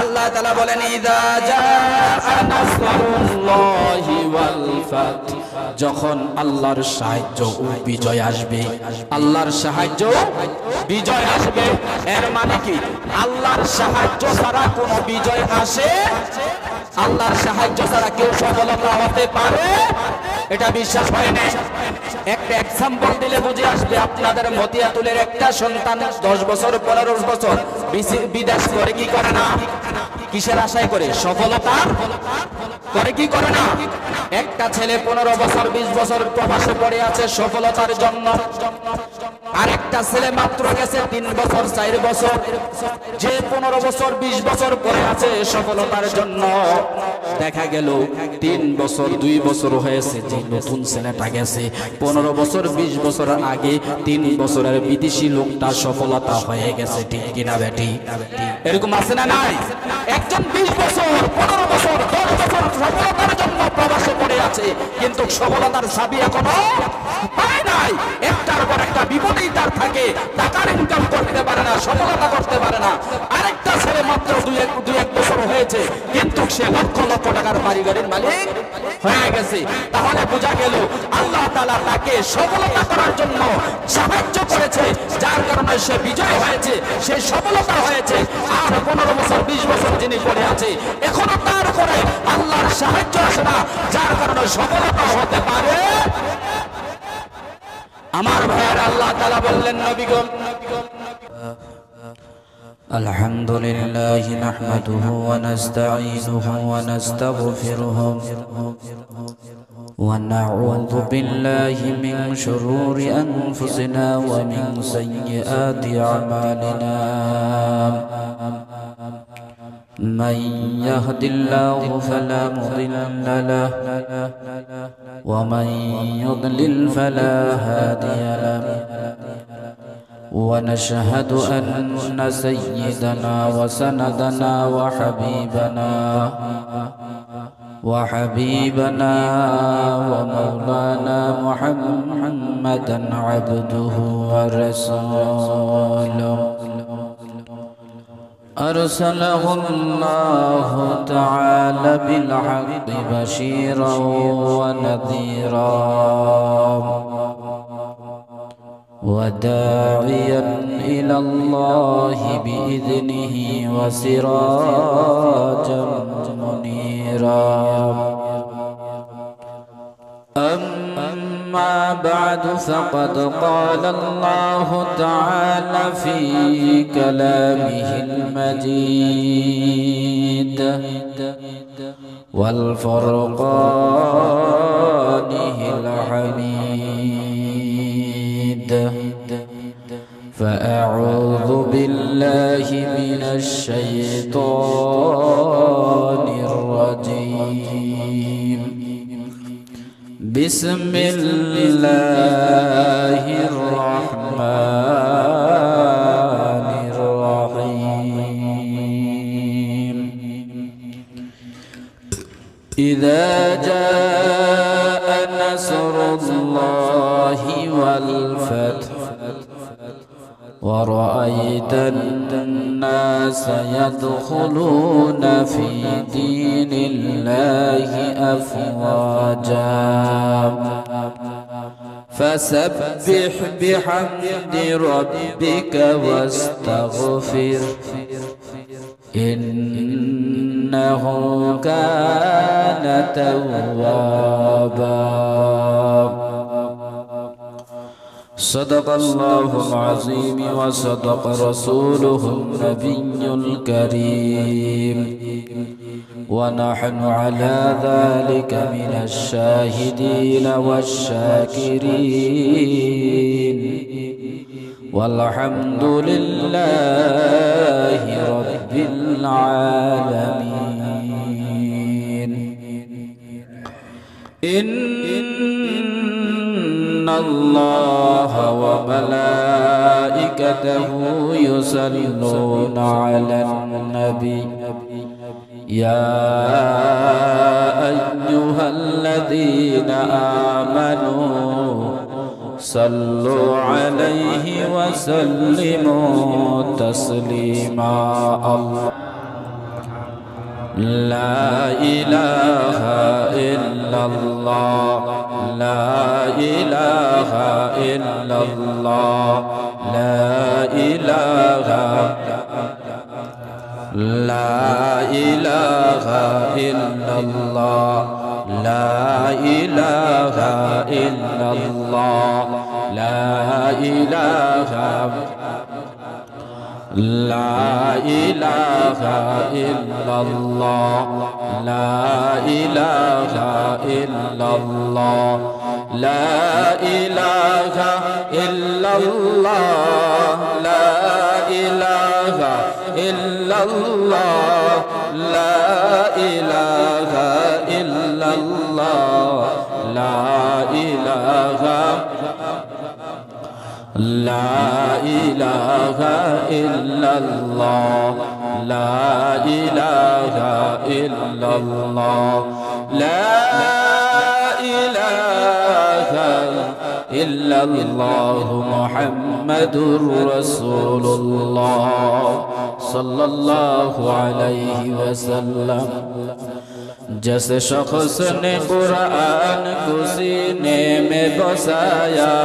আল্লাহ তাআলা বলেন ইযা জাআ নাসরুল্লাহি ওয়াল ফাত, যখন আল্লাহর সাহায্য ও বিজয় আসবে, আল্লাহর সাহায্য বিজয় আসবে। এর মানে কি আল্লাহর সাহায্য ছাড়া কোনো বিজয় আসে? আল্লাহর সাহায্য ছাড়া কেউ সফলতা হতে পারে? এটা বিশ্বাস হয় না। একটা এক্সাম্পল দিলে বুঝে আসবে। আপনাদের মতিয়াতুলের একটা সন্তান 10 বছর 15 বছর বিদেশ করে কি করে না? কিসের আশায় করে? সফলতা করে কি করে না? একটা ছেলে 15 বছর 20 বছর প্রবাসে পড়ে আছে সফলতার জন্য। আরেকটা ছেলে মাত্র গেছে 3 বছর 4 বছর, যে 15 বছর 20 বছর পড়ে আছে সফলতার জন্য। দেখা গেল 3 বছর 2 বছর হয়েছে, যে নতুন ছেলেটা গেছে 15 বছর 20 বছর আগে 3 বছরের বিদেশি লোকটা সফলতা হয়ে গেছে। ঠিক কিনা বেটি? এরকম আছে না নাই? একজন 20 বছর 15 বছর 10 বছর সফলতার জন্য প্রবাসে পড়ে আছে, কিন্তু সফলতার চাবি এখনো পায় নাই। একটার পর একটা বিপদেই তার থাকে, টাকার ইনকাম করতে পারে না, সফলতা করতে পারে না। আরেকটা ছেলে মাত্র 2-1 বছর হয়েছে, কিন্তু সে লক্ষ লক্ষ টাকার বাড়ি গাড়ির মালিক হয়ে গেছে। তাহলে বোঝা গেল আল্লাহ তাআলা তাকে সফলতা করার জন্য সাহায্য করেছে, যার কারণে সে বিজয় হয়েছে, সে সফলতা হয়েছে। আর 15 বছর 20 বছর যিনি পড়ে আছে এখনো তার করে আল্লাহর সাহায্য আসে না, যার কারণে সফলতা হতে পারে। আমার ভাইয়ের আল্লাহ তাআলা বললেন নবীগণ الحمد لله نحمده ونستعينه ونستغفره ونعوذ بالله من شرور أنفسنا ومن سيئات أعمالنا من يهد الله فلا مضل له ومن يضلل فلا هادي له ونشهد أن سيدنا وسندنا وحبيبنا ومولانا محمدا عبده ورسوله أرسله الله تعالى بالحق بشيرا ونذيرا وداعيا إلى الله بإذنه وسراجا منيرا أما بعد فقد قال الله تعالى في كلامه المجيد والفرقانه الحميد فأعوذ بالله من الشيطان الرجيم بسم الله الرحمن الرحيم إذا جاء نصر الله والفتح ورأيت الناس يدخلون في دين الله أفواجا فسبح بحمد ربك واستغفر إنه كان توابا صدق الله العظيم وصدق رسوله النبي الكريم ونحن على ذلك من الشاهدين والشاكرين والحمد لله رب العالمين إن الله وملائكته يصلون على النبي يا أيها الذين آمنوا صلوا عليه وسلموا تسليما লা ইলাহা ইল্লাল্লাহ লা ইলাহা ইল্লাল্লাহ লা ইলাহা লা ইলাহা ইল্লাল্লাহ লা ইলাহা ইল্লাল্লাহ লা ইলাহা লা ইলাহা ইল্লাল্লাহ লা ইলাহা ইল্লাল্লাহ লা ইলাহা ইল্লাল্লাহ লা ইলাহা ইল্লাল্লাহ লা ইলাহা ইল্লাল্লাহ লা ইলাহা লা ইলাহা ইল্লাল্লাহ লা ইলাহা ইল্লাল্লাহ লা ইলাহা ইল্লাল্লাহ মুহাম্মাদুর রাসূলুল্লাহ सल्लल्लाहु अलैहि वसल्लम। जैसे शख्स ने कुरान को सीने में बसाया,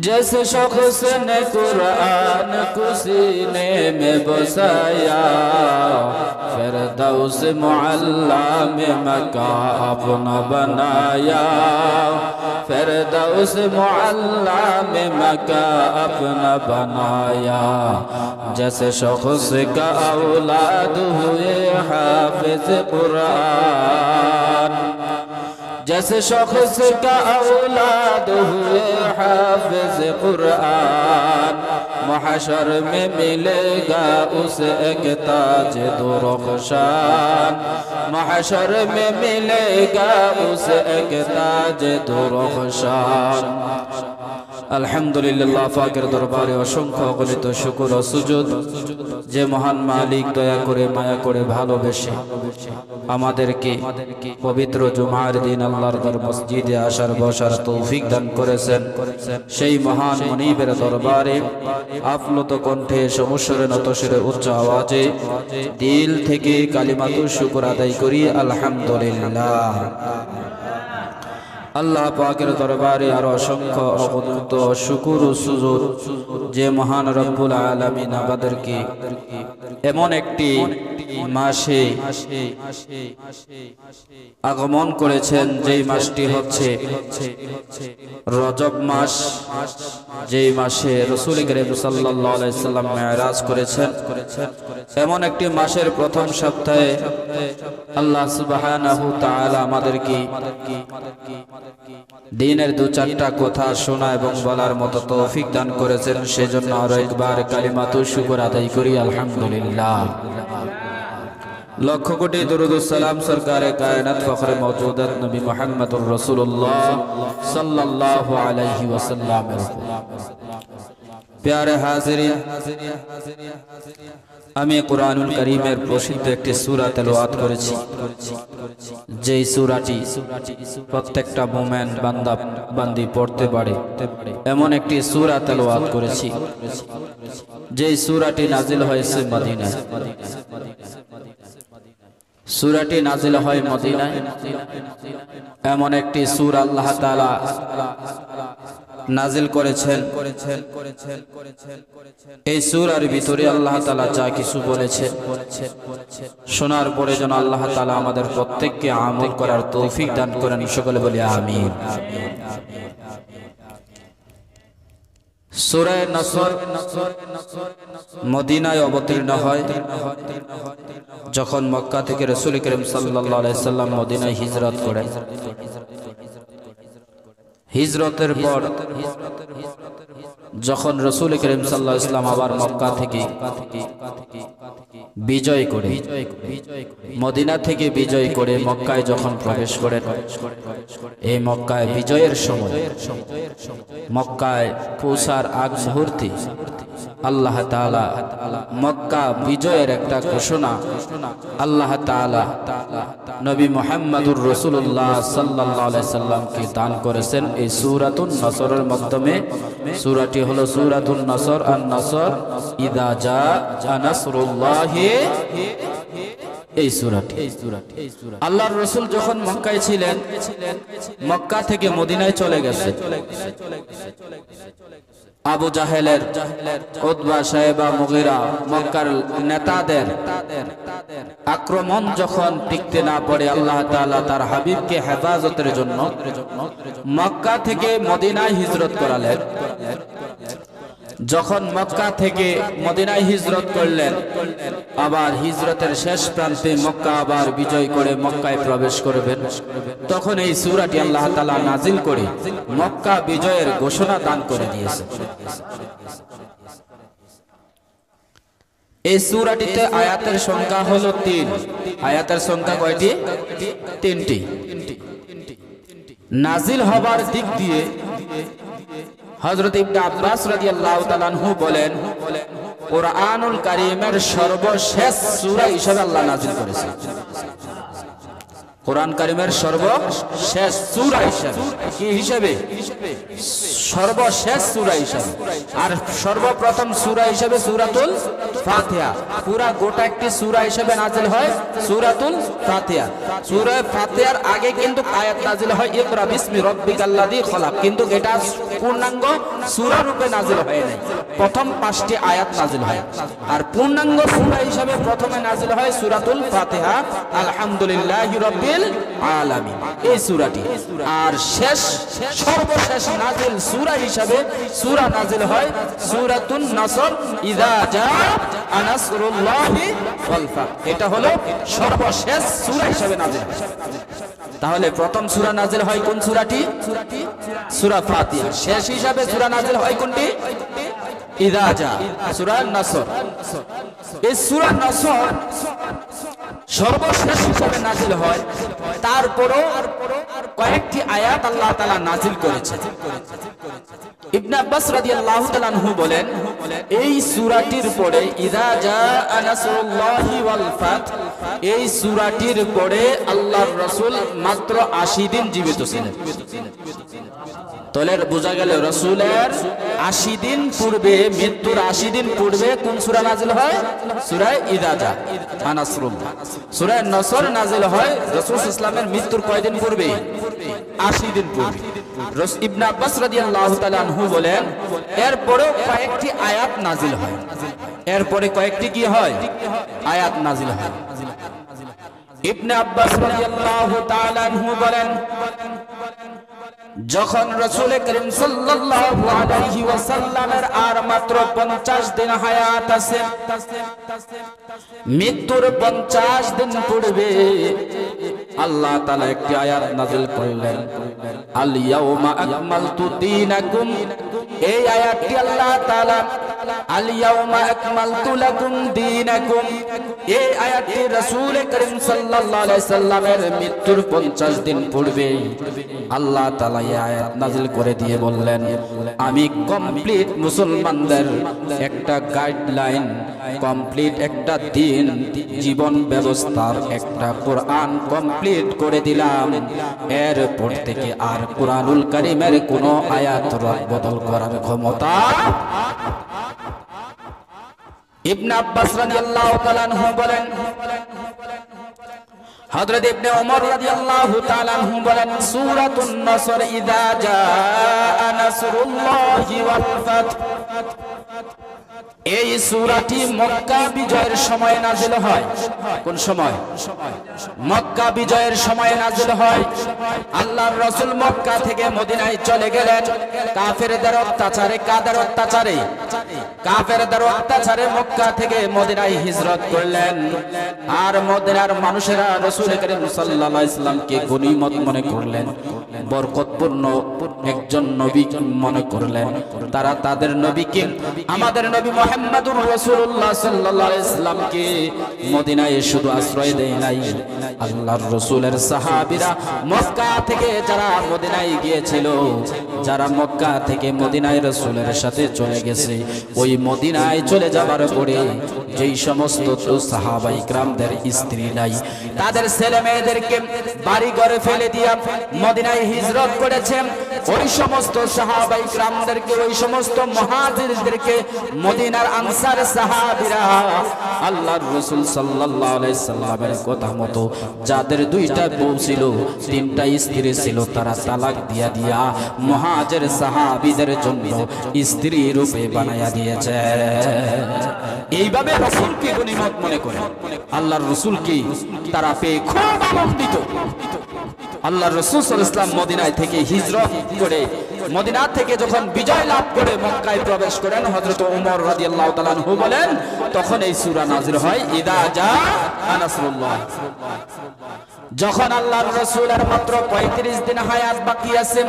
जैसे शख्स ने कुरान को सीने में बसाया, फिरदौस मुअल्ला में मका अपना बनाया, फिरदौस मुअल्ला में मका अपना बनाया। जैसे शख्स का औलाद हुए हाफिज कुरान, जैसे शख्स का औलाद हुए हाफिज कुरान, महशर में मिलेगा उसे एक ताज दुरुखशान, महशर में मिलेगा उसे एक ताज दुरुखशान। আলহামদুলিল্লাহ, পাকের দরবারে অসংখ্য অগণিত শুকর ও সুজুদ। যে মহান মালিক দয়া করে মায়া করে ভালোবেসে আমাদেরকে পবিত্র জুমার দিন আল্লাহর ঘর মসজিদে আসার বসার তৌফিক দান করেছেন, সেই মহান মুনিবের দরবারে আপ্লুত কণ্ঠে সমস্বরে নতসরে উচ্চ আওয়াজে দিল থেকে কালিমাতুর শুকর আদায় করি আলহামদুলিল্লাহ। আল্লাহ পাকের দরবারে আর অসংখ্য অগণিত শুকর ও সুজুদ যে মহান রব্বুল আলামিন আমাদেরকে এমন একটি মাসে আগমন করেছেন, যেই মাসটি হচ্ছে রজব মাস, যেই মাসে রাসূল করিম সাল্লাল্লাহু আলাইহি সাল্লাম মেরাজ করেছেন। এমন একটি মাসের প্রথম সপ্তাহে আল্লাহ সুবহানাহু তাআলা আমাদেরকে দিনের দু চারটা কথা শোনা এবং বলার মতো তৌফিক দান করেছেন, সেজন্য আরো একবার কালিমাতুর শুকর আদায় করি আলহামদুলিল্লাহ। লক্ষ কোটি দরুদ ও সালাম সরকারে কায়নাত ফখরে মওজুদাত নবী মুহাম্মদুর রাসূলুল্লাহ সাল্লাল্লাহু আলাইহি ওয়াসাল্লাম। প্যারে হাজিরিন, আমি কুরআনুল কারীমের প্রসিদ্ধ একটি সূরা তেলাওয়াত করেছি, যেই সূরাটি প্রত্যেকটা মুমিন বান্দা বান্দি পড়তে পারে এমন একটি সূরা তেলাওয়াত করেছি, যেই সূরাটি নাজিল হয়েছে মদিনায়। সূরাটি নাজিল হয় মদিনায়। এমন একটি সূরা আল্লাহ তাআলা নাজিল করেছেন, এই সূরার ভিতরে আল্লাহ তাআলা যা কিছু বলেছেন শোনার পরে যেন আল্লাহ তাআলা আমাদের প্রত্যেককে আমল করার তৌফিক দান করেন, সকলে বলি আমিন। সূরা নসর মদিনায় অবতীর্ণ হয় যখন মক্কা থেকে রাসূল করিম সাল্লাল্লাহু আলাইহি সাল্লাম মদিনায় হিজরত করেন। হিজরতের পর যখন রাসূল করিম সাল্লাল্লাহু আলাইহি সাল্লাম আবার মক্কা থেকে বিজয় করে, মদিনা থেকে বিজয় করে মক্কায় যখন প্রবেশ করেন, এই মক্কায় বিজয়ের সময় মক্কায় পৌঁছার আগ মুহূর্তে আল্লাহ তাআলা মক্কা বিজয়ের একটা ঘোষণা আল্লাহ তাআলা নবী মুহাম্মদুর রাসূলুল্লাহ সাল্লাল্লাহু আলাইহি সাল্লামকে দান করেছেন এই সূরাতুন নসরের মাধ্যমে। সূরাটি হলো সূরাতুন নসর, আন-নসর, ইযা জাআ নাসরুল্লাহি। এই সূরাটি আল্লাহর রাসূল যখন মক্কায় ছিলেন, মক্কা থেকে মদিনায় চলে গেছে। আবু জাহেলের, উতবা, সাইবা, মুগীরা, মক্কার নেতাদের আক্রমণ যখন টিকতে না পারে, আল্লাহ তাআলা তার হাবিবকে হেফাজতের জন্য মক্কা থেকে মদিনায় হিজরত করালেন। যখন মক্কা থেকে মদিনায় হিজরত করলেন, আবার হিজরতের শেষ প্রান্তে মক্কা আবার বিজয় করে মক্কায় প্রবেশ করবেন, তখন এই সূরাটি আল্লাহ তাআলা নাজিল করে মক্কা বিজয়ের ঘোষণা দান করে দিয়েছে। এই সূরাটিতে আয়াতের সংখ্যা হলো ৩। আয়াতের সংখ্যা কয়টি? ৩টি। নাজিল হবার দিক দিয়ে হযরত ইবনে আব্বাস রাদিয়াল্লাহু তাআলা আনহু বলেন, কুরআনুল কারীমের সর্বশেষ সূরা হিসেবে আল্লাহ নাজিল করেছেন। কুরআন কারীমের সর্বশেষ সূরা হিসেবে, কি হিসেবে? সর্বশেষ সূরা হিসেবে। আর সর্বপ্রথম সূরা হিসেবে সূরাতুল ফাতিহা। পুরা গোটা একটি সূরা হিসেবে নাজিল হয় সূরাতুল ফাতিহা। সূরা ফাতিহার আগে কিন্তু আয়াত নাজিল হয় ইকরা বিসমি রাব্বিকাল্লাযী খলাক, কিন্তু এটা পূর্ণাঙ্গ সূরা রূপে নাজিল হয় নাই। প্রথম 5টি আয়াত নাজিল হয়। আর পূর্ণাঙ্গ সূরা হিসেবে প্রথমে নাজিল হয় সূরাতুল ফাতিহা, আলহামদুলিল্লাহি রাব্বিল আলামিন, এই সূরাটি। আর সর্বশেষ নাজিল সূরা হিসেবে সূরা নাজিল হয় সূরাতুন নসর, ইযা জাআ নাসরুল্লাহি ওয়াল ফাত। এটা হলো সর্বশেষ সূরা হিসেবে নাজিল হয়। তাহলে প্রথম সূরা নাজিল হয় কোন সূরাটি? সূরা ফাতিহা। শেষ হিসাবে সূরা নাজিল হয় কোনটি? ইযা জাআ, সূরা নসর। এই সূরা নসর সর্বশেষ হিসাবে নাজিল হয়। তারপরও কয়েকটি আয়াত আল্লাহ তাআলা নাজিল করেছেন। ইবনে আব্বাস রাদিয়াল্লাহু তাআলা আনহু বলেন, এই সূরাটির পরে ইযা জাআ নাসরুল্লাহি ওয়াল ফাত, এই সূরাটির পরে আল্লাহর রাসূল মাত্র 80 দিন জীবিত ছিলেন। তাহলে বোঝা গেল রাসূলের 80 দিন পূর্বে, মৃত্যুর 80 দিন পূর্বে কোন সূরা নাজিল হয়? সূরা ইযা জাআ নাসরুল্লাহ। সূরা নসর নাজিল হয় রাসূল ইসলামের মৃত্যুর কয়দিন পূর্বে? 80 দিন পূর্বে। ইবনে আব্বাস রাদিয়াল্লাহু তাআলা আনহু বলেন, এরপরেও কয়েকটি আয়াত নাজিল হয়। এরপরে কয়েকটি কি হয়? আয়াত নাজিল হয়। ইবনে আব্বাস রাদিয়াল্লাহু তাআলা আনহু বলেন, যখন রাসূল করিম সাল্লাল্লাহু আলাইহি ওয়াসাল্লামের আর মাত্র 50 দিন হায়াত আছে, মৃত্যুর 50 দিন পূর্বে আল্লাহ তাআলা একটি আয়াত নাযিল করলেন, আল ইয়াউমা আকমালতু দীনাকুম। এই আয়াতটি আল্লাহ তাআলা আল ইয়াউমা আকমালতু লাকুম দীনাকুম, এই আয়াতটি রাসূল করিম সাল্লাল্লাহু আলাইহি সাল্লামের মৃত্যুর 50 দিন পূর্বে আল্লাহ তাআলা এই আয়াত নাযিল করে দিয়ে বললেন, আমি কমপ্লিট মুসলমানদের একটা গাইডলাইন, কমপ্লিট একটা দিন, জীবন ব্যবস্থার একটা কোরআন কমপ্লিট করে দিলাম। এরপর থেকে আর কোরআনুল কারীমের কোনো আয়াত বদল করার ক্ষমতা। ইবনে আব্বাস রাদিয়াল্লাহু তাআলা আনহু বলেন, হযরত ইবনে ওমর রাদিয়াল্লাহু তাআলা আনহু বলেন, সূরাতুন নসর ইযা জাআ নাসরুল্লাহি ওয়াল ফাত, এই সূরাটি মক্কা বিজয়ের সময় নাযিল হয়। কোন সময়? মক্কা বিজয়ের সময় নাযিল হয়। আল্লাহর রাসূল মক্কা থেকে মদিনায় চলে গেলেন কাফেরদের অত্যাচারে। কাদের অত্যাচারে? কাফেরদের অত্যাচারে মক্কা থেকে মদিনায় হিজরত করলেন। আর মদিনার মানুষেরা রাসূল করিম সাল্লাল্লাহু আলাইহি ওয়াসাল্লামকে গনিমত মনে করলেন, বরকতপূর্ণ একজন নবী মনে করলেন। তারা তাদের নবীকে, আমাদের নবী মুহাম্মদুর রাসূলুল্লাহ সাল্লাল্লাহু আলাইহি ওয়াসাল্লামকে মদিনায় শুধু আশ্রয় দেয় নাই, আল্লাহর রাসূলের সাহাবীরা মক্কা থেকে যারা মদিনায় গিয়েছিল যারা মক্কা থেকে মদিনায় রাসূলের সাথে চলে গেছে, ওই মদিনায় চলে যাবার পরে যেই সমস্ত সাহাবাই کرامদের স্ত্রী নাই, তাদের ছেলে মেয়েদেরকে বাড়ি ঘরে ফেলে দিয়া মদিনায় হিজরত করেছেন, ওই সমস্ত সাহাবাই کرامদেরকে, ওই সমস্ত মুহাজিরদেরকে মদিনার আনসার সাহাবীরা আল্লাহর রাসূল সাল্লাল্লাহু আলাইহি সাল্লামের কথা মতো যাদের দুইটা বউ ছিল, তিনটা স্ত্রী ছিল, তারা তালাক দিয়া দিয়া মুহাজির সাহাবীদের জন্য স্ত্রী রূপে বানায়া দিয়েছে। এইভাবে রাসূলকে গনিমত মনে করে আল্লাহর রাসূলকে তারা পেয়ে খুব আনন্দিত। আল্লাহর রাসূল সাল্লাল্লাহু আলাইহি ওয়াসাল্লাম মদিনায় থেকে হিজরত করে মদিনা থেকে যখন বিজয় লাভ করে মক্কায় প্রবেশ করেন, হযরত ওমর রাদিয়াল্লাহু তাআলা আনহু বলেন, তখন এই সূরা নাযিল হয়, ইদা জা নাসরুল্লাহ। যখন আল্লাহর রাসূলের মাত্র 35 দিন হায়াত বাকি আছে,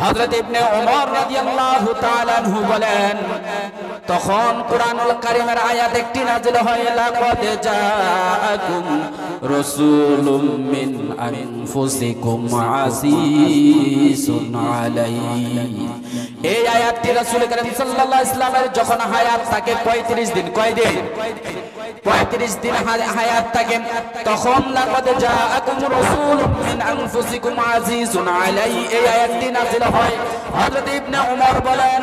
হযরত ইবনে ওমর রাদিয়াল্লাহু তাআলা আনহু বলেন, তখন কুরআনুল কারীমের আয়াত একটি নাযিল হয়, লাকাদ জাআকুম রাসূলুম মিন আনফুসিকুম আজিজুন আলাইহি। এই আয়াতটি রাসূল করিম সাল্লাল্লাহু আলাইহি ওয়াসাল্লামের যখন হায়াত থাকে 35 দিন, কয় দিন? 35 দিন হায়াত থাকে, তখন লাকাদ জাআকুম রাসূলুম মিন আনফুসিকুম আজিজুন আলাইহি এই আয়াতটি নাযিল হয়। হযরত ইবনে ওমর বলেন,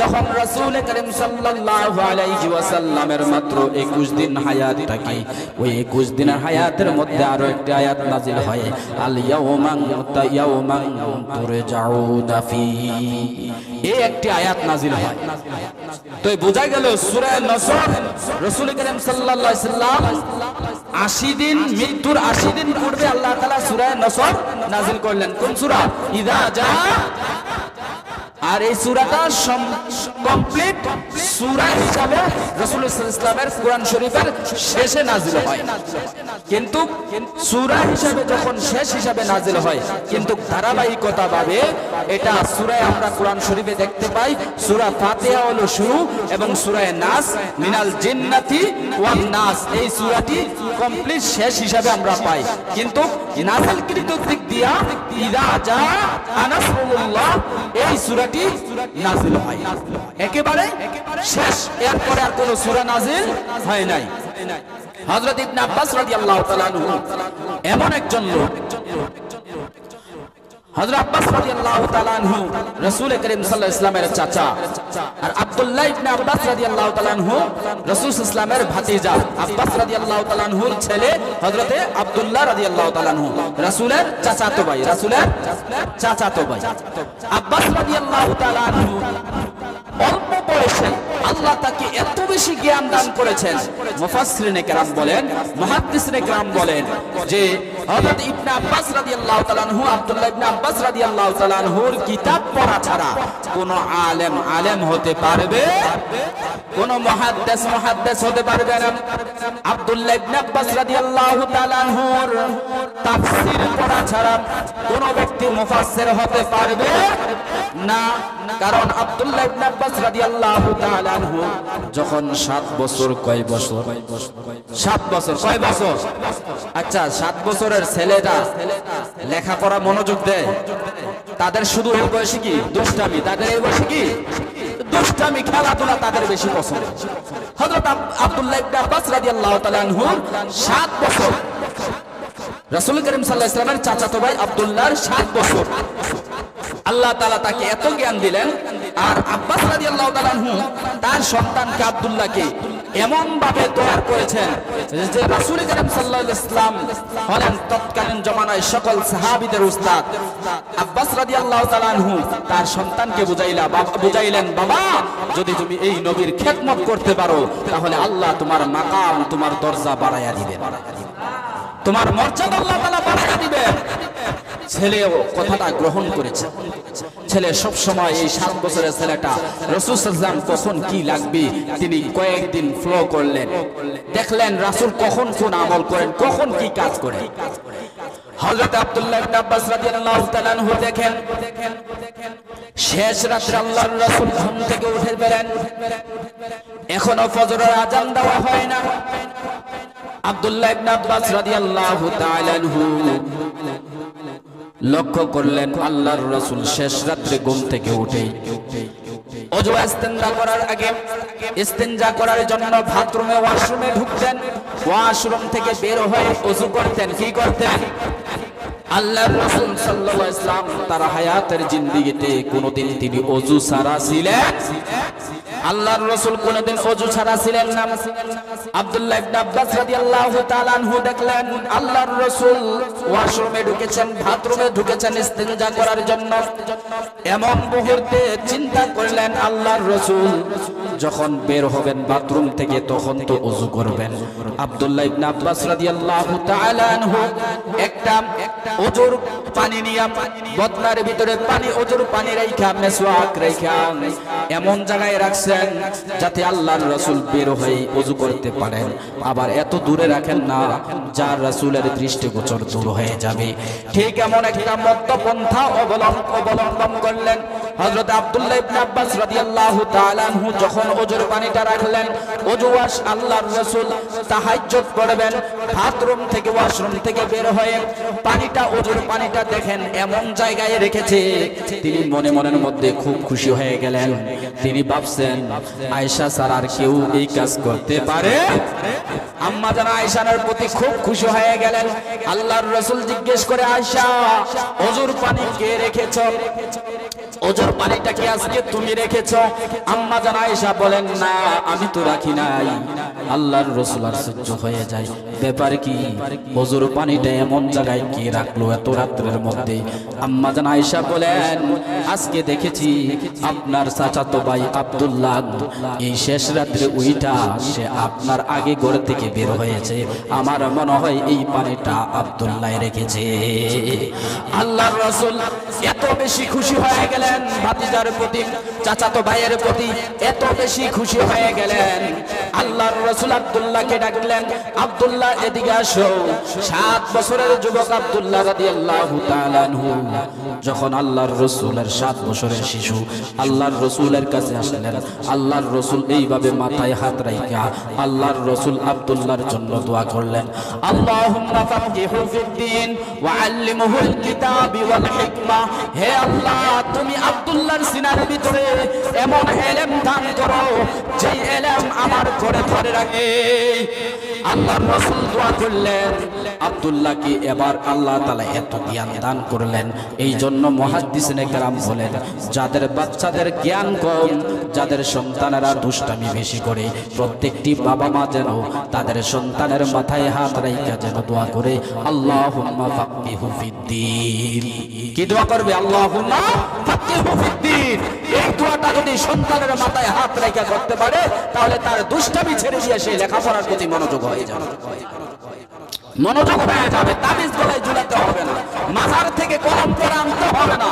যখন রাসূল করিম সাল্লাল্লাহু আলাইহি ওয়াসাল্লামের মাত্র 21 দিন হায়াত থাকে, ওই 21 দিনের হায়াতের মধ্যে আরো একটি আয়াত নাযিল হয়, আল ইয়াউমান তুরজাউনা ফি। এই একটি আয়াত নাযিল হয়। তো বোঝা গেল সূরা নসর রাসূল করিম সাল্লাল্লাহু আলাইহি ওয়াসাল্লাম 80 দিন, মৃত্যুর 80 দিন পূর্বে আল্লাহ তাআলা সূরা নসর নাযিল করলেন। কোন সূরা? ইযা জা। আর এই সূরাটা কমপ্লিট সূরা হিসাবে রাসূলুল্লাহ সাল্লাল্লাহু আলাইহি ওয়াসাল্লামের কোরআন শরীফের শেষে নাযিল হয়। কিন্তু সূরা হিসাবে যখন শেষ হিসাবে নাযিল হয়, কিন্তু ধারাবাহিকতা ভাবে এটা সূরায় আমরা কোরআন শরীফে দেখতে পাই, সূরা ফাতিহা হলো শুরু এবং সূরা নাস মিনাল জিন্নাতি ওয়ান নাস এই সূরাটি কমপ্লিট শেষ হিসাবে আমরা পাই। কিন্তু নাযিলকৃত দিক দিয়া ইযা জা নাসরুল্লাহ এই সূরাটি নাযিল হয় একেবারে শেষ, এরপরে আর কোনো সূরা নাযিল হয় নাই। হযরত ইবনে আব্বাস রাদিয়াল্লাহু তাআলা আনহু এমন একজন লোক, হযরত আব্বাস রাদিয়াল্লাহু তাআলা আনহু রাসূল করিম সাল্লাল্লাহু আলাইহি ওয়াসাল্লামের চাচা, আর আব্দুল্লাহ ইবনে আব্বাস রাদিয়াল্লাহু তাআলা আনহু রাসূল সাল্লাল্লাহু আলাইহি ওয়াসাল্লামের ভাতিজা। আব্বাস রাদিয়াল্লাহু তাআলা আনহুর ছেলে হযরতে আব্দুল্লাহ রাদিয়াল্লাহু তাআলা আনহু রাসূলের চাচাতো ভাই, রাসূলের চাচাতো ভাই। আব্বাস রাদিয়াল্লাহু তাআলা আনহু অল্প বয়সে আল্লাহ তাকে এত বেশি জ্ঞান দান করেছেন, মুফাসসিরিনে কেরাম বলেন, মুহাদ্দিসিনে কেরাম বলেন যে হযরত ইবনে আব্বাস রাদিয়াল্লাহু তাআলা আনহু আব্দুল্লাহ ইবনে আব্বাস রাদিয়াল্লাহু তাআলা আনহুর কিতাব পড়া ছাড়া কোন আলেম হতে পারবে, কোন মুহাদ্দিস হতে পারবে না। আব্দুল্লাহ ইবনে আব্বাস রাদিয়াল্লাহু তাআলা আনহুর তাফসীর পড়া ছাড়া কোন ব্যক্তি মুফাসসির হতে পারবে না। কারণ আব্দুল্লাহ ইবনে আব্বাস রাদিয়াল্লাহু তাআলা আনহু যখন 7 বছর, কয় বছর? 7 বছর। কয় বছর? আচ্ছা, 7 বছরের ছেলেটা লেখাপড়া মনোযোগ দেয়, তাদের শুধু এই বয়সে কি দুষ্টামি, তাদের এই বয়সে কি দুষ্টামি, খেলাধুলা তাদের বেশি পছন্দ। হযরত আব্দুল্লাহ ইবনে আব্বাস রাদিয়াল্লাহু তাআলা আনহু 7 বছর, রাসূল করিম সাল্লাল্লাহু আলাইহি ওয়াসাল্লামের চাচাতো ভাই আব্দুল্লাহর 7 বছর আল্লাহ তাআলা তাকে এত জ্ঞান দিলেন। আর আব্বাস রাদিয়াল্লাহু তাআলা আনহু তার সন্তানকে আব্দুল্লাহকে এমন ভাবে তৈরি করেছেন যে রাসূল করিম সাল্লাল্লাহু আলাইহি ওয়াসাল্লাম হলেন তৎকালীন জমানায় সকল সাহাবীদের উস্তাদ। আব্বাস রাদিয়াল্লাহু তাআলা আনহু তার সন্তানকে বুঝাইলেন, বাবা, যদি তুমি এই নবীর খেদমত করতে পারো তাহলে আল্লাহ তোমার মাকাম, তোমার দরজা বাড়াইয়া দিবেন, তোমার মর্যাদা আল্লাহ তাআলা বাড়াইয়া দিবেন। ছেলে কথাটা গ্রহণ করেছে। ছেলে সব সময় এই 7 বছরের ছেলেটা রাসূল সাল্লাল্লাহু আলাইহি ওয়াসাল্লাম কখন কি লাগবে তিনি কয়েকদিন ফলো করলেন, দেখলেন রাসূল কখন কোন আমল করেন, কখন কি কাজ করেন। হযরত আব্দুল্লাহ ইবনে আব্বাস রাদিয়াল্লাহু তাআলা আনহু দেখেন শেষ রাতে আল্লাহর রাসূল ঘুম থেকে উঠে বেরেন, এখনো ফজরের আযান দেওয়া হয় না। আব্দুল্লাহ ইবনে আব্বাস রাদিয়াল্লাহু তাআলা আনহু লক্ষ্য করলেন আল্লাহর রাসূল শেষ রাত্রে ঘুম থেকে উঠে ওযু ইস্তেনজা করার আগে ইস্তেনজা করার জন্য বাথরুমে ওয়াশরুমে ঢুকতেন, ওয়াশরুম থেকে বের হয়ে ওযু করতেন। কি করতেন? আল্লাহর রাসূল সাল্লাল্লাহু আলাইহি ওয়াসাল্লাম তার হায়াতের জিন্দেগিতে কোনোদিন তিনি ওযু ছাড়া ছিলেন? আল্লাহর রাসূল কোনোদিন ওযু ছাড়া ছিলেন না। আব্দুল্লাহ ইবনে আব্বাস রাদিয়াল্লাহু তাআলা আনহু দেখলেন আল্লাহর রাসূল ওয়াশরুমে ঢুকেছেন, বাথরুমে ঢুকেছেন ইস্তেনজা করার জন্য। এমন মুহূর্তে চিন্তা করলেন আল্লাহর রাসূল যখন বের হবেন বাথরুম থেকে তখন তো ওযু করবেন। আব্দুল্লাহ ইবনে আব্বাস রাদিয়াল্লাহু তাআলা আনহু একটা ওযুর পানি নিয়ে বদনার ভিতরে পানি ওযুর পানি রাইখা মেসওয়াক রাইখা এমন জায়গায় রাখছেন যাতে আল্লাহর রাসূল বের হয়ে ওযু করতে পারেন। আবার এত দূরে রাখেন না যার রাসূলের দৃষ্টিগোচর দূর হয়ে যাবে। ঠিক এমন একটা মধ্যপন্থা অবলম্বন করলেন হযরত আব্দুল্লাহ ইবনে আব্বাস রাদিয়াল্লাহু তাআলা আনহু। যখন ওযুর পানিটা রাখলেন, ওযু আল্লাহর রাসূল তাহাজ্জুদ পড়বেন, বাথরুম থেকে ওয়াশরুম থেকে বের হয়ে পানিটা ওযুর পানিটা দেখেন এমন জায়গায় রেখেছে, তিনি মনে মনের মধ্যে খুব খুশি হয়ে গেলেন। তিনি ভাবছেন আয়েশা ছাড়া আর কেউ এই কাজ করতে পারে? আম্মা জান আয়েশার প্রতি খুব খুশি হয়ে গেলেন। আল্লাহর রাসূল জিজ্ঞেস করে, আয়েশা ওযুর পানি কে রেখেছো? ওযুর পানিটা কি আজকে তুমি রেখেছো? আম্মা জান আয়েশা বলেন, না আমি তো রাখি নাই। আল্লাহর রাসূল আর সহ্য হয়ে যায়, ব্যাপার কি? ওযুর পানিটা এমন জায়গায় কে রাখলো এত রাত্রের মধ্যে? আম্মা জান আয়েশা বলেন, আজকে দেখেছি আপনার চাচাতো ভাই আব্দুল্লাহ এই শেষ রাত্রে উইটা সে আপনার আগে ঘর থেকে বের হয়েছে, আমার মনে হয় এই পানিটা আব্দুল্লাহ রেখেছে। আল্লাহর রাসূল এত বেশি খুশি হয়ে গেলেন ভাতিজার প্রতি, চাচাতো ভাইয়ের প্রতি এত বেশি খুশি হয়ে গেলেন। আল্লাহর রাসূল আব্দুল্লাহকে ডাকলেন, আব্দুল্লাহ এদিকে আসো। 7 বছরের যুবক আব্দুল্লাহ রাদিয়াল্লাহু তাআলা আনহু যখন আল্লাহর রাসূলের 7 বছরের শিশু আল্লাহর রাসূলের কাছে আসলেন, আল্লাহর রাসূল এইভাবে মাথায় হাত রাখা আল্লাহর রাসূল আব্দুল্লাহর জন্য দোয়া করলেন, আল্লাহুম্মা ফাক্কিহু ফিদ্দীন ওয়া আল্লিমহুল কিতাবি ওয়াল হিকমা। হে আল্লাহ, তুমি আব্দুল্লাহর সিনার ভিতরে এমন ইলম দান করো যে ইলম আমার ঘরে ধরে রাখে। আল্লাহর রাসূল দোয়া করলেন, আব্দুল্লাহকে এবার আল্লাহ তাআলা এত জ্ঞান দান করলেন। এই জন্য মুহাদ্দিসিনে কেরাম বলেন, যাদের বাচ্চাদের জ্ঞান কম, যাদের সন্তানেরা দুষ্টামি বেশি করে, প্রত্যেকটি বাবা মা যেন তাদের সন্তানের মাথায় হাত রাখা যেন দোয়া করে, আল্লাহুম্মা ফাক্কিহু ফিদ্দীন। কি দোয়া করবে? আল্লাহুম্মা ফাক্কিহু ফিদ্দীন। এই দোয়াটা যদি সন্তানের মাথায় হাত রাখা করতে পারে তাহলে তার দুষ্টামি ছেড়ে দিয়ে সে লেখাপড়ার প্রতি মনোযোগ হয়ে যাবে, মনোযোগ হয়ে যাবে। তাবিজ গলায় ঝুলাতে হবে না, মাজার থেকে কলম পড়ে আনতে হবে না।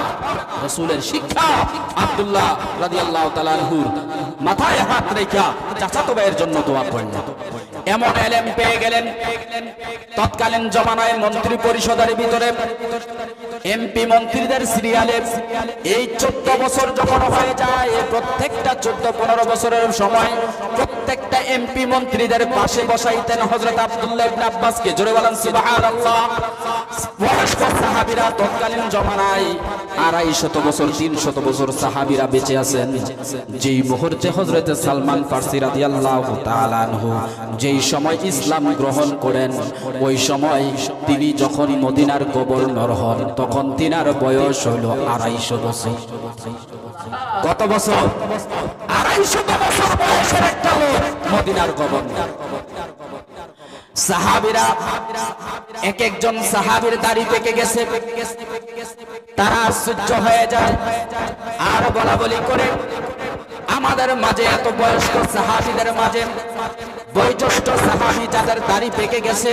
রাসূলের শিক্ষা আব্দুল্লাহ রাদিয়াল্লাহু তাআলা আনহুর মাথায় হাত রেখা চাচাতো ভাইয়ের জন্য দোয়া করলেন। এমন ইলম পেয়ে গেলেন, তৎকালীন জমানায় মন্ত্রী পরিষদের ভিতরে এমপি মন্ত্রীদের সিরিয়ালে এই 14 বছর যখন হয়ে যায়, প্রত্যেকটা 14-15 বছরের সময় প্রত্যেকটা এমপি মন্ত্রীদের পাশে বসাইতেন হযরত আব্দুল্লাহ ইবনে আব্বাসকে। জোরে বলেন সুবহানাল্লাহ। বয়স্ক সাহাবীরা তৎকালীন জমানায় 250 বছর 300 বছর সাহাবীরা বেঁচে আছেন। যেই মুহূর্তে হযরত সালমান ফারসি রাদিয়াল্লাহু তাআলা আনহু যেই সময় ইসলাম গ্রহণ করেন, ওই সময় তিনি যখন মদিনার গভর্নর হন তখন তিনার বয়স হলো 250 বছর। কত বছর? 250 বছর বয়সের একটা লোক মদিনার গভর্নর। সাহাবীরা এক একজন সাহাবীর দাড়ি পেকে গেছে, তারা আশ্চর্য হয়ে যায় আর বলা বলি করে, আমাদের মাঝে এত বয়স্ক সাহাবীদের মাঝে বয়োজ্যেষ্ঠ সাহাবী যাদের দাড়ি পেকে গেছে,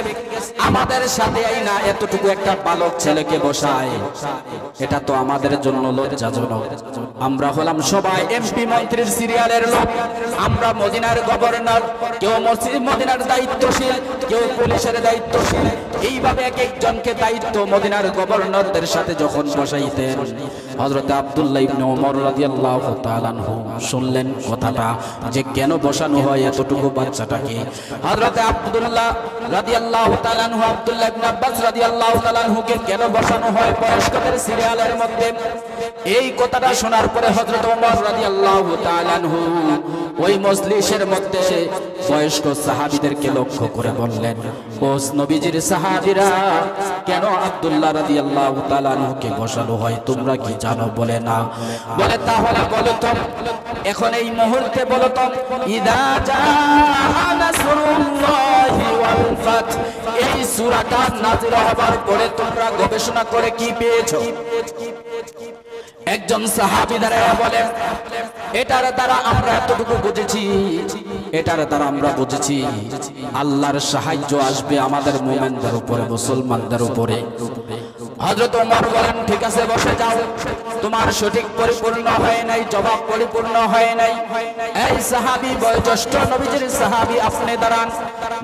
আমাদের সাথে আইনা এতটুকু একটা বালক ছেলেকে বসায়, এটা তো আমাদের জন্য লজ্জাজনক। আমরা হলাম সবাই এমপি মন্ত্রীর সিরিয়ালের লোক, আমরা মদিনার গভর্নর, কেউ মদিনার দায়িত্বশীল, কেউ পুলিশের দায়িত্বশীল। এইভাবে এক একজনকে দায়িত্ব মদিনার গভর্নরদের সাথে যখন বসাইতেন, হযরত আব্দুল্লাহ ইবনে ওমর রাদিয়াল্লাহু তাআলা আনহু শুনলেন কথাটা যে কেন বসানো হয় এতটুকু বাচ্চাটাকে। হযরত আব্দুল্লাহ রাদিয়াল্লাহু তাআলা আনহু আব্দুল্লাহ ইবনে আব্বাস রাদিয়াল্লাহু তাআলা আনহুকে কেন বসানো হয় বয়স্কদের সিরিয়ালের মধ্যে, এই কথাটা শোনার পরে হযরত ওমর রাদিয়াল্লাহু তাআলা আনহু ওই মজলিসের মধ্যে বয়স্ক সাহাবীদেরকে লক্ষ্য করে বললেন, ও নবীজির সাহাবীরা, কেন আব্দুল্লাহ রাদিয়াল্লাহু তাআলা আনহুকে বসানো হয় তোমরা কি জানো? বলে না। বলে তাহলে বলো তো, এখন এই মুহূর্তে বলো তো, ইদা জাআ নাসরুল্লাহি ওয়াল ফাত, এই সূরাটা নাযিল হবার পরে তোমরা গবেষণা করে কি পেয়েছো? একজন সাহাবী দাঁড়ায় বলেন, এটার দ্বারা আমরা এতটুকু বুঝেছি, এটার দ্বারা আমরা বুঝেছি আল্লাহর সাহায্য আসবে আমাদের মুমিনদের উপরে, মুসলমানদের উপরে। হযরত ওমর বলেন, ঠিক আছে বসে যাও, তোমার সঠিক পরিপূর্ণ হয় নাই, জবাব পরিপূর্ণ হয় নাই। এই সাহাবী বয়োজ্যেষ্ঠ নবীজির সাহাবী, আপনি দাঁড়ান।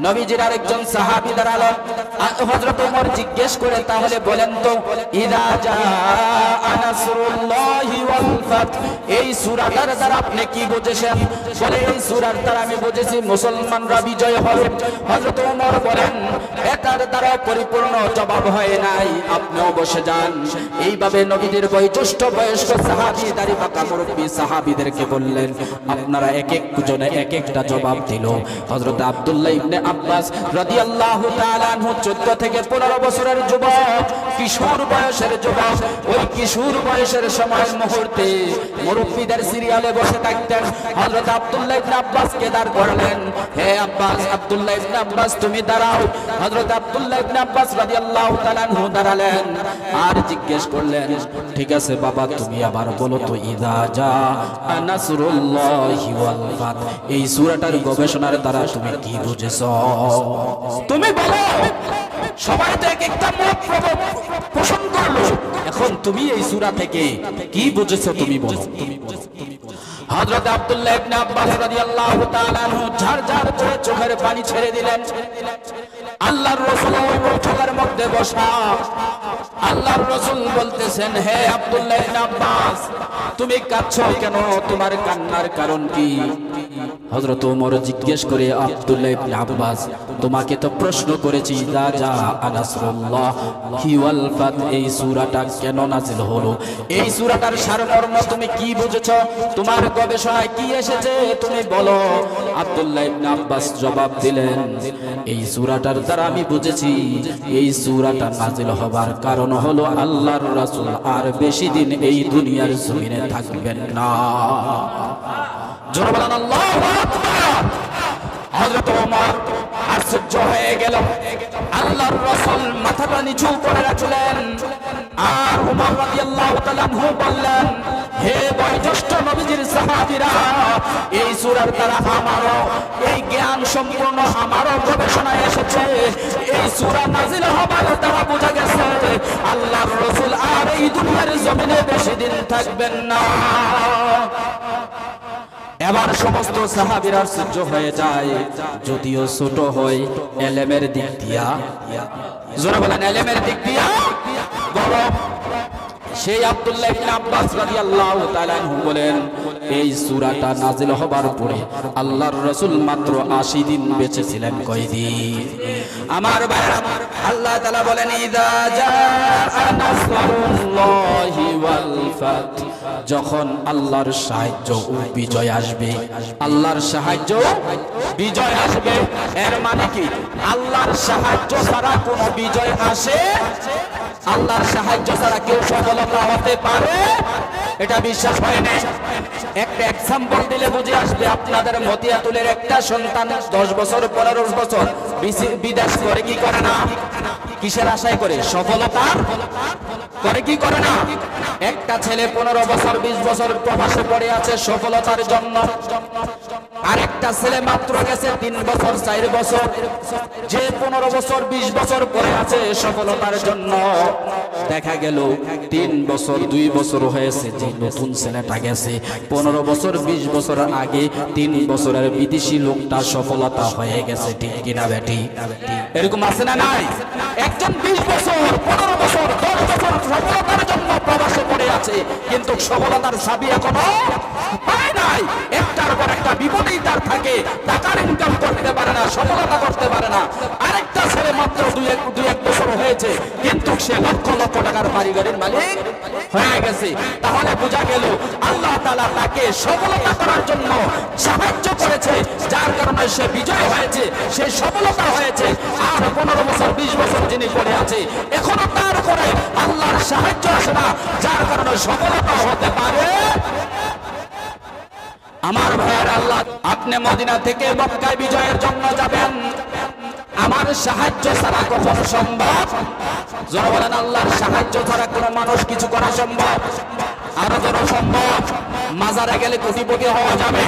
নবীজির আরেকজন সাহাবী দাঁড়ালেন। হযরত ওমর জিজ্ঞেস করে, তাহলে বলেন তো, ইদা জাআ নাসরুল্লাহি ওয়াল ফাত, এই সূরাটার দ্বারা আপনি কি বুঝেছেন? বলে, এই সূরার দ্বারা আমি বুঝেছি মুসলমানরা বিজয় হবে। হযরত ওমর বলেন, এটার দ্বারা পরিপূর্ণ জবাব হয় নাই, আপনিও বসে যান। এইভাবে নবীদের বয়োজ্যেষ্ঠ বয়স্ক সাহাবী, দাড়ি পাকা মুরব্বী সাহাবীদেরকে বললেন, আপনারা এক এক জনে এক একটা জবাব দিল। হযরত আব্দুল্লাহ ইবনে আব্বাস রাদিয়াল্লাহু তাআলা আনহু 14 থেকে 15 বছরের যুবক, কিশোর বয়সের যুবক, ওই কিশোর বয়সের সময় মুহূর্তে মুরব্বীদের সিরিয়ালে বসে থাকতেন। হযরত আব্দুল্লাহ ইবনে আব্বাসকে দাঁড় করালেন, হে আব্বাস, আব্দুল্লাহ ইবনে আব্বাস তুমি দাঁড়াও। হযরত আব্দুল্লাহ ইবনে আব্বাস রাদিয়াল্লাহু তাআলা আনহু দাঁড়ালেন আর জিজ্ঞেস করলেন, ঠিক আছে বাবা, তুমি আবার বলো তো, ইদা জাআ নাসরুল্লাহি ওয়াল ফাত, এই সূরাটার গবেষণার দ্বারা তুমি কি বুঝেছো? তুমি বলো। সবাই তো এক একটা মত পোষণ করলো, এখন তুমি এই সূরা থেকে কি বুঝেছো তুমি বলো। হযরত আব্দুল্লাহ ইবনে আব্বাস রাদিয়াল্লাহু তাআলা আনহু ঝারঝার করে চোখের পানি ছেড়ে দিলেন। আল্লাহর রাসূল ওই বৈঠকের মধ্যে বসা, আল্লাহর রাসূল বলতেছেন, হে আব্দুল্লাহ ইবনে আব্বাস, তুমি কাঁদছো কেন? তোমার কান্নার কারণ কি? হযরত ওমর জিজ্ঞেস করে, আব্দুল্লাহ ইবনে আব্বাস, তোমাকে তো প্রশ্ন করেছি, ইদা জাআ নাসরুল্লাহি ওয়াল ফাত, এই সূরাটা কেন নাযিল হলো? এই সূরাটার সারমর্ম তুমি কি বুঝেছো? তোমার গবেষণায় কি এসেছে তুমি বলো। আব্দুল্লাহ ইবনে আব্বাস জবাব দিলেন, এই সূরাটার দ্বারা আমি বুঝেছি এই সূরাটা নাযিল হবার কারণ হলো আল্লাহর রাসূল আর বেশি দিন এই দুনিয়ার জমিনে থাকবেন না। জোরে বলেন আল্লাহু আকবার। হযরত ওমর আশ্চর্য হয়ে গেল। আল্লাহর রাসূল মাথাটা নিচু করে রাখলেন আর ওমর রাদিয়াল্লাহু তাআলা আনহু বললেন, হে বয়োজ্যেষ্ঠ নবীজির সাহাবীরা, এই সূরার দ্বারা আমারও এই জ্ঞান সম্পূর্ণ আমারও গবেষণায় এসেছে। এই সূরা নাযিল হবার দ্বারা বোঝা গেছে আল্লাহর রাসূল আর এই দুনিয়ার জমিনে বেশি দিন থাকবেন না। এবার সমস্ত সাহাবীরা আশ্চর্য হয়ে যায়, যদিও ছোট হয় ইলমের দিক দিয়া, জোরে বলেন ইলমের দিক দিয়া বড়। সেই আব্দুল্লাহ ইবনে আব্বাস রাদিয়াল্লাহু তাআলা আনহু বলেন, এই সূরাটা নাযিল হবার পরে আল্লাহর রাসূল মাত্র 80 দিন বেঁচে ছিলেন। কয়দিন? আমার ভাইরা, আল্লাহ তাআলা বলেন, ইদা জাআ নাসরুল্লাহি ওয়াল ফাত, যখন আল্লাহর সাহায্য ও বিজয় আসবে, আল্লাহর সাহায্য বিজয় আসবে। এর মানে কি? আল্লাহর সাহায্য ছাড়া কোনো বিজয় আসে? আল্লাহর সাহায্য ছাড়া কেউ সফলতা হতে পারে? এটা বিশ্বাস হয় না। একটা এক্সাম্পল দিলে বুঝে আসবে। আপনাদের মতিয়াতুলের একটা সন্তান 10 বছর 15 বছর বিদেশ করে কি করে না? কিসের আশায় করে? সফলতা করে কি করে না? একটা ছেলে 15 বছর 20 বছর প্রবাসে পড়ে আছে সফলতার জন্য, আরেকটা ছেলে মাত্র গেছে 3 বছর 4 বছর, যে 15 বছর 20 বছর পড়ে আছে সফলতার জন্য। দেখা গেল 3 বছর 2 বছর হয়েছে, যে নতুন ছেলেটা গেছে 15 15 বছর 20 বছর আগে 3 বছরের বিদেশি লোকটা সফলতা হয়ে গেছে, ঠিক কিনা বেটি? এরকম আছে না নাই? একজন 20 বছর 15 বছর 10 বছর সফলতার জন্য প্রবাসে পড়ে আছে, কিন্তু সফলতার চাবি এখনো পায় নাই। একটার পর একটা বিপদেই তার থাকে, টাকার ইনকাম করতে পারে না, সফলতা করতে পারে না। আরেকটা ছেলে মাত্র দুই এক বছর হয়েছে, কিন্তু সে লক্ষ লক্ষ টাকার বাড়ি গাড়ির মালিক হয়ে গেছে। তাহলে বোঝা গেল আল্লাহ তাআলা তাকে সফলতা করার জন্য সাহায্য করেছে, যার কারণে সে বিজয় হয়েছে, সে সফলতা হয়েছে। আর 15 বছর 20 বছর যিনি পড়ে আছে, এখনো তার উপরে আল্লাহর সাহায্য আসে না, যার কারণে সফলতা হতে পারে। আমার ভাইয়ের আল্লাহ, আপনি মদিনা থেকে মক্কায় বিজয়ের জন্য যাবেন, আমার সাহায্য ছাড়া কখনো সম্ভব? যারা বলেন আল্লাহর সাহায্য ছাড়া কোনো মানুষ কিছু করা সম্ভব? আরো যারা সম্ভব? মাজারে গেলে কোটিপতি হওয়া যাবে,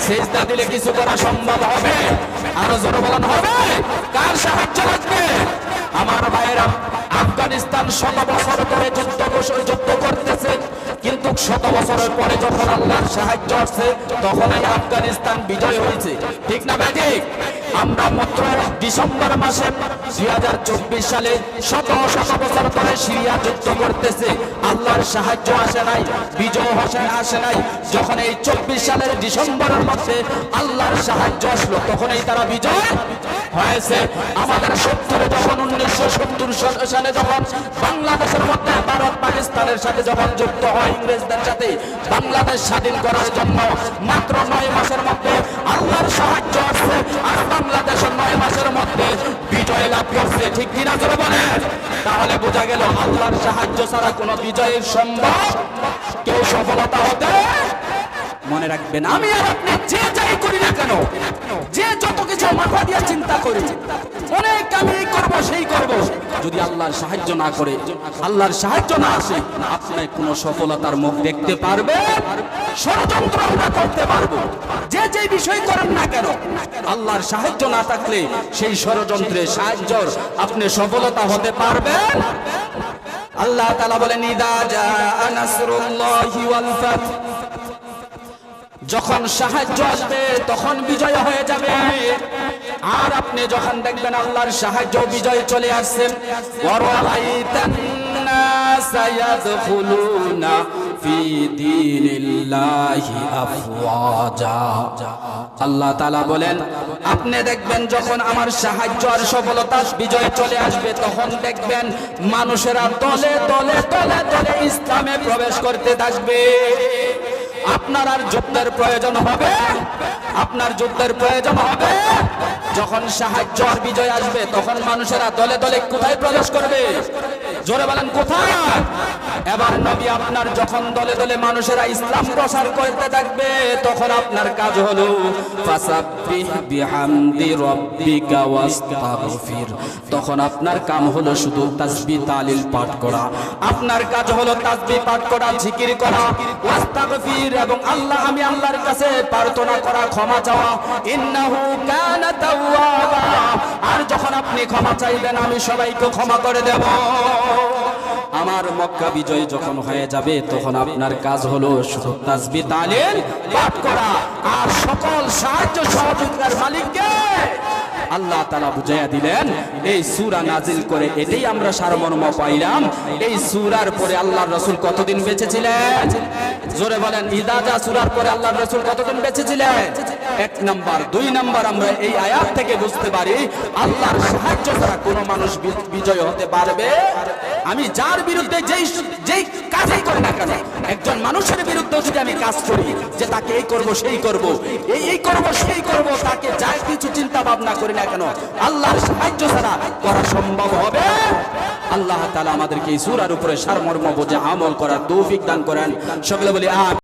সেজদা দিলে কিছু করা সম্ভব হবে? আরো যারা বলেন হবে? কার সাহায্য লাগবে? আমার ভাইয়েরা, আফগানিস্তান 100 বছর ধরে যুদ্ধ করতেছে, কিন্তু 100 বছরের পরে যখন আল্লাহর সাহায্য আসছে, তখন এই আফগানিস্তান বিজয় হয়েছে, ঠিক না ভাই? ঠিক। আমরা মাত্র ডিসেম্বর মাসে 2024 সালে 100 বছর ধরে সিরিয়া যুদ্ধ করতেছে, আল্লাহর সাহায্য আসে নাই, বিজয় আসে নাই। যখন এই 24 সালের ডিসেম্বরের মাসে আল্লাহর সাহায্য আসলো, তখনই তারা বিজয় হয়েছে। আমাদের 1970 সালে যখন বাংলাদেশের মধ্যে ভারত পাকিস্তানের সাথে যখন যুদ্ধ হয় ইংরেজদের সাথে, বাংলাদেশ স্বাধীন করার জন্য মাত্র 9 মাসের মধ্যে আল্লাহর সাহায্য আসছে, আর বাংলাদেশের 9 মাসের মধ্যে বিজয় লাভ করছে, ঠিক কিনা জোরে বলেন? তাহলে বোঝা গেল আল্লাহর সাহায্য ছাড়া কোনো বিজয়ের সম্ভব, কেউ সফলতা হতে। মনে রাখবেন, আমি আর আপনি যে যাই করি না কেন, যে যত কিছু মাথা দিয়ে চিন্তা করি, অনেক আমি এই করবো সেই করবো, যদি আল্লাহর সাহায্য না করে, আল্লাহর সাহায্য না আসে, আপনি কোনো সফলতার মুখ দেখতে পারবে? ষড়যন্ত্র আমরা করতে পারবো, যে বিষয় করেন না কেন, আল্লাহর সাহায্য না থাকলে সেই ষড়যন্ত্রে সাহায্যর আপনি সফলতা হতে পারবেন? আল্লাহ তাআলা বলেন, ইদা জাআ নাসরুল্লাহি ওয়াল ফাত, যখন সাহায্য আসবে তখন বিজয় হয়ে যাবে। আর আপনি যখন দেখবেন আল্লাহর সাহায্য, বিজয় চলে আসছে, ওয়ারাআইতান নাসা ইয়াদখুলুনা ফি দীনিল্লাহি আফওয়াজা। আল্লাহ তাআলা বলেন, আপনি দেখবেন যখন আমার সাহায্য আর সফলতা বিজয় চলে আসবে, তখন দেখবেন মানুষেরা দলে দলে দলে দলে ইসলামে প্রবেশ করতে থাকবে। আপনার আর যুদ্ধের প্রয়োজন হবে? আপনার যুদ্ধের প্রয়োজন হবে? যখন সাহায্য আর বিজয় আসবে, তখন মানুষেরা দলে দলে কোথায় প্রবেশ করবে? জোরে বলেন, কোথায়? এবার নবী আপনার যখন দলে দলে মানুষেরা ইসলাম প্রচার করতে থাকবে, তখন আপনার কাজ হলো ফাসাব্বিহ বিহামদি রাব্বিকা ওয়াস্তাগফির। তখন আপনার কাম হলো শুধু তাসবিহ তাহলিল পাঠ করা, আপনার কাজ হলো তাসবিহ পাঠ করা, জিকির করা, ওয়াস্তাগফির, এবং আমি আল্লাহর কাছে প্রার্থনা করা, ক্ষমা চাওয়া, ইন্নাহু কানা তাওয়াবা। আর যখন আপনি ক্ষমা চাইবেন, আমি সবাইকে ক্ষমা করে দেব। আমার মক্কা বিজয় যখন হয়ে যাবে, তখন আপনার কাজ হলো শুধু তাসবিহ তাহলিল পাঠ করা, আর সকল সাহায্য সহযোগিতার মালিককে আল্লাহ তাআলা বুঝাইয়া দিলেন। এই সূরা নাজিল করে এটাই আমরা সারমর্ম পাইলাম। এই সূরার পরে আল্লাহর রাসূল কতদিন বেঁচে ছিলেন? জোরে বলেন, ইদা জা সূরার পরে আল্লাহর রাসূল কতদিন বেঁচে ছিলেন? 1 নাম্বার। 2 নাম্বার, আমরা এই আয়াত থেকে বুঝতে পারি আল্লাহর সাহায্য ছাড়া কোনো মানুষ বিজয় হতে পারবে। আমি যার বিরুদ্ধে যেই কাজই করি না কেন, একজন মানুষের বিরুদ্ধে যদি আমি কাজ করি যে তাকে এই করব সেই করব, এই করব সেই করব, তাকে যা কিছু চিন্তা ভাবনা করি না কেন, আল্লাহর সাহায্য ছাড়া করা সম্ভব হবে? আল্লাহ তাআলা আমাদেরকে এই সূরার উপরে সারমর্ম বুঝে আমল করার তৌফিক দান করেন। সকলে বলি আমিন।